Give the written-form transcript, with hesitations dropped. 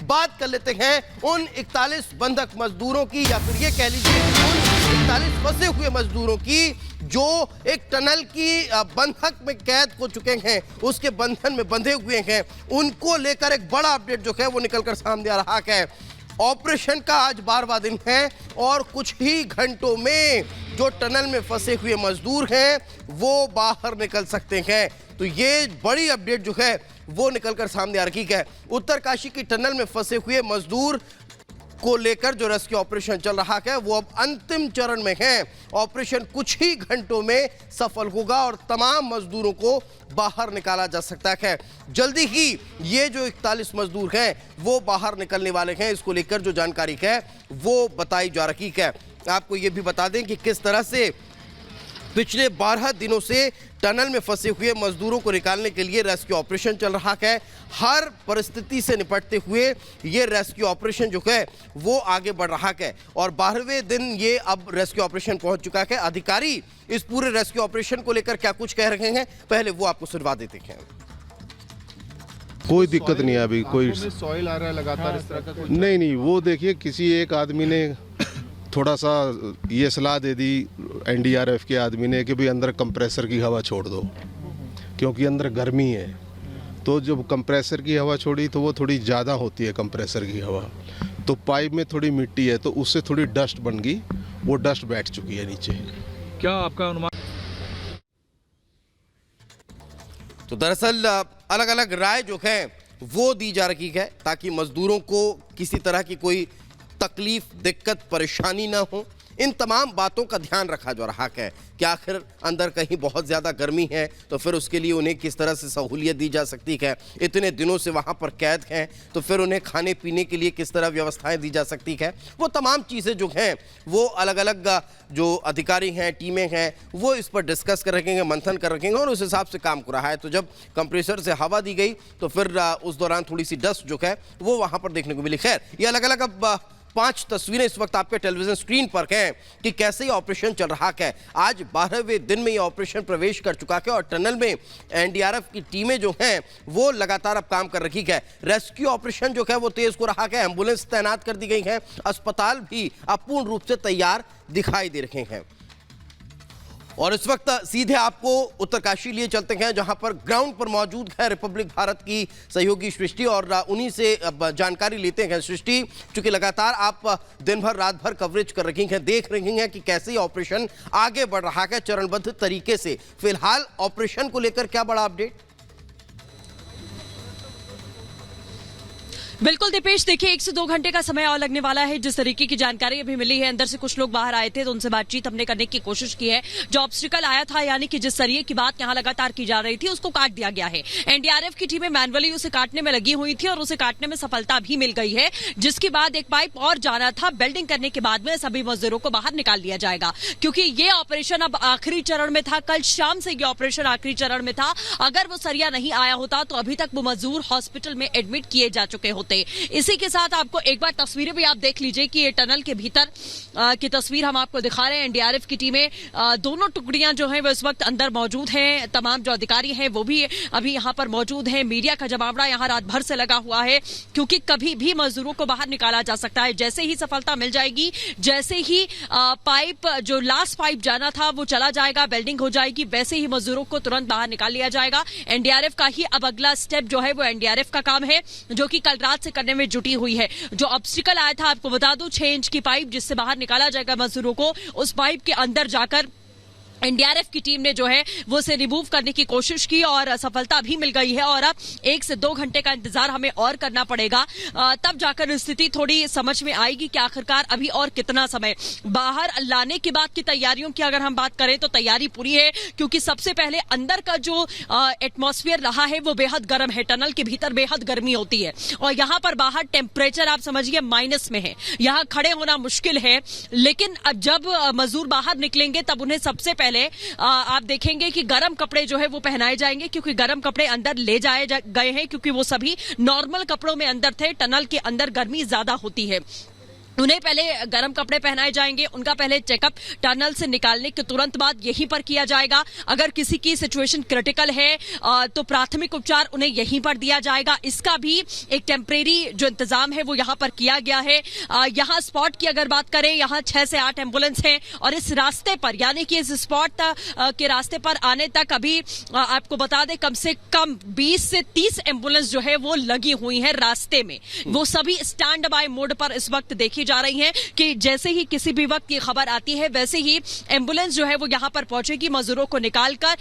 बात कर लेते हैं उन 41 बंधक मजदूरों की, या फिर ये कह लीजिए उन 41 फंसे हुए मजदूरों की जो एक टनल की बंधक में कैद हो चुके हैं, उसके बंधन में बंधे हुए हैं। उनको लेकर एक बड़ा अपडेट जो है वो निकलकर सामने आ रहा है। ऑपरेशन का आज 12वां दिन है और कुछ ही घंटों में जो टनल में फंसे हुए मजदूर हैं वो बाहर निकल सकते हैं। तो ये बड़ी अपडेट जो है वो निकलकर सामने आ रही है। उत्तरकाशी की टनल में फंसे हुए मजदूर को लेकर जो रेस्क्यू ऑपरेशन चल रहा है वो अब अंतिम चरण में है। ऑपरेशन कुछ ही घंटों में सफल होगा और तमाम मजदूरों को बाहर निकाला जा सकता है। जल्दी ही ये जो 41 मजदूर हैं वो बाहर निकलने वाले हैं। इसको लेकर जो जानकारी है वो बताई जा रही है। आपको ये भी बता दें कि किस तरह से पिछले 12 दिनों से टनल में फंसे हुए मजदूरों को निकालने के लिए रेस्क्यू ऑपरेशन चल रहा है। हर परिस्थिति से निपटते हुए ये रेस्क्यू ऑपरेशन जो है वो आगे बढ़ रहा है और 12वें दिन ये अब रेस्क्यू ऑपरेशन पहुंच चुका है। अधिकारी इस पूरे रेस्क्यू ऑपरेशन को लेकर क्या कुछ कह रहे हैं, पहले वो आपको सुनवा देते हैं। कोई दिक्कत नहीं है अभी, कोई सॉइल आ रहा है लगातार इस तरह का नहीं, वो देखिए किसी एक आदमी ने थोड़ा सा ये सलाह दे दी एनडीआरएफ के आदमी ने कि भाई अंदर कंप्रेसर की हवा छोड़ दो, क्योंकि अंदर गर्मी है। तो जब कंप्रेसर की हवा छोड़ी तो वो थोड़ी ज़्यादा होती है कंप्रेसर की हवा, तो पाइप में थोड़ी मिट्टी है तो उससे थोड़ी डस्ट बन गई, वो डस्ट बैठ चुकी है नीचे। क्या आपका अनुमान? तो दरअसल अलग अलग राय जो है वो दी जा रही है ताकि मजदूरों को किसी तरह की कोई तकलीफ, दिक्कत, परेशानी ना हो। इन तमाम बातों का ध्यान रखा जा रहा है कि आखिर अंदर कहीं बहुत ज़्यादा गर्मी है तो फिर उसके लिए उन्हें किस तरह से सहूलियत दी जा सकती है। इतने दिनों से वहाँ पर कैद हैं तो फिर उन्हें खाने पीने के लिए किस तरह व्यवस्थाएं दी जा सकती है। वो तमाम चीज़ें जो हैं वो अलग अलग जो अधिकारी हैं, टीमें हैं, वो इस पर डिस्कस कर रखेंगे, मंथन कर रखेंगे और उस हिसाब से काम कर रहा है। तो जब कंप्रेसर से हवा दी गई तो फिर उस दौरान थोड़ी सी डस्ट जो है वो वहाँ पर देखने को मिली। खैर, ये अलग अलग अब 5 तस्वीरें इस वक्त आपके टेलीविजन स्क्रीन पर हैं कि कैसे ये ऑपरेशन चल रहा है। आज 12वें दिन में ये ऑपरेशन प्रवेश कर चुका है और टनल में एनडीआरएफ की टीमें जो हैं वो लगातार अब काम कर रही है। रेस्क्यू ऑपरेशन जो है वो तेज हो रहा है, एम्बुलेंस तैनात कर दी गई है, अस्पताल भी अब पूर्ण रूप से तैयार दिखाई दे रहे हैं। और इस वक्त सीधे आपको उत्तरकाशी लिए चलते हैं जहां पर ग्राउंड पर मौजूद है रिपब्लिक भारत की सहयोगी सृष्टि और उन्हीं से जानकारी लेते हैं। सृष्टि, चूंकि लगातार आप दिन भर रात भर कवरेज कर रही हैं, देख रही हैं कि कैसे ऑपरेशन आगे बढ़ रहा है चरणबद्ध तरीके से, फिलहाल ऑपरेशन को लेकर क्या बड़ा अपडेट? बिल्कुल दीपेश, देखिए 1 से 2 घंटे का समय और लगने वाला है। जिस तरीके की जानकारी अभी मिली है, अंदर से कुछ लोग बाहर आए थे तो उनसे बातचीत हमने करने की कोशिश की है। जो ऑब्स्टिकल आया था, यानी कि जिस सरिये की बात यहां लगातार की जा रही थी, उसको काट दिया गया है। एनडीआरएफ की टीमें मैनुअली उसे काटने में लगी हुई थी और उसे काटने में सफलता भी मिल गई है, जिसके बाद एक पाइप और जाना था। वेल्डिंग करने के बाद में सभी मजदूरों को बाहर निकाल लिया जाएगा, क्योंकि ये ऑपरेशन अब आखिरी चरण में था। कल शाम से ये ऑपरेशन आखिरी चरण में था। अगर वो सरिया नहीं आया होता तो अभी तक वो मजदूर हॉस्पिटल में एडमिट किए जा चुके होते। इसी के साथ आपको एक बार तस्वीरें भी आप देख लीजिए कि ये टनल के भीतर की तस्वीर हम आपको दिखा रहे हैं। एनडीआरएफ की टीमें दोनों टुकड़ियां जो हैं वो इस वक्त अंदर मौजूद हैं। तमाम जो अधिकारी हैं वो भी अभी यहां पर मौजूद हैं। मीडिया का जमावड़ा यहां रात भर से लगा हुआ है, क्योंकि कभी भी मजदूरों को बाहर निकाला जा सकता है। जैसे ही सफलता मिल जाएगी, जैसे ही पाइप जो लास्ट पाइप जाना था वो चला जाएगा, वेल्डिंग हो जाएगी, वैसे ही मजदूरों को तुरंत बाहर निकाल लिया जाएगा। एनडीआरएफ का ही अब अगला स्टेप जो है वो एनडीआरएफ का काम है, जो कि कल रात से करने में जुटी हुई है। जो ऑब्स्टिकल आया था, आपको बता दूं, 6 इंच की पाइप जिससे बाहर निकाला जाएगा मजदूरों को, उस पाइप के अंदर जाकर एनडीआरएफ की टीम ने जो है वो उसे रिमूव करने की कोशिश की और सफलता भी मिल गई है। और अब 1 से 2 घंटे का इंतजार हमें और करना पड़ेगा, तब जाकर स्थिति थोड़ी समझ में आएगी कि आखिरकार अभी और कितना समय। बाहर लाने के बाद की तैयारियों की अगर हम बात करें तो तैयारी पूरी है, क्योंकि सबसे पहले अंदर का जो एटमॉस्फेयर रहा है वो बेहद गर्म है। टनल के भीतर बेहद गर्मी होती है और यहाँ पर बाहर टेम्परेचर आप समझिए माइनस में है, यहाँ खड़े होना मुश्किल है। लेकिन अब जब मजदूर बाहर निकलेंगे तब उन्हें सबसे पहले आप देखेंगे कि गर्म कपड़े जो है वो पहनाए जाएंगे, क्योंकि गर्म कपड़े अंदर ले जाए गए हैं, क्योंकि वो सभी नॉर्मल कपड़ों में अंदर थे। टनल के अंदर गर्मी ज्यादा होती है। उन्हें पहले गर्म कपड़े पहनाए जाएंगे, उनका पहले चेकअप टनल से निकालने के तुरंत बाद यहीं पर किया जाएगा। अगर किसी की सिचुएशन क्रिटिकल है तो प्राथमिक उपचार उन्हें यहीं पर दिया जाएगा। इसका भी एक टेम्परेरी जो इंतजाम है वो यहाँ पर किया गया है। यहाँ स्पॉट की अगर बात करें, यहाँ 6 से 8 एम्बुलेंस हैं और इस रास्ते पर यानी कि इस स्पॉट के रास्ते पर आने तक अभी आपको बता दें कम से कम 20 से 30 एम्बुलेंस जो है वो लगी हुई है रास्ते में। वो सभी स्टैंड बाय मोड पर इस वक्त देखी जा रही हैं कि जैसे ही किसी भी वक्त ये खबर आती है वैसे ही एम्बुलेंस जो है वो यहां पर पहुंचेगी मजदूरों को निकालकर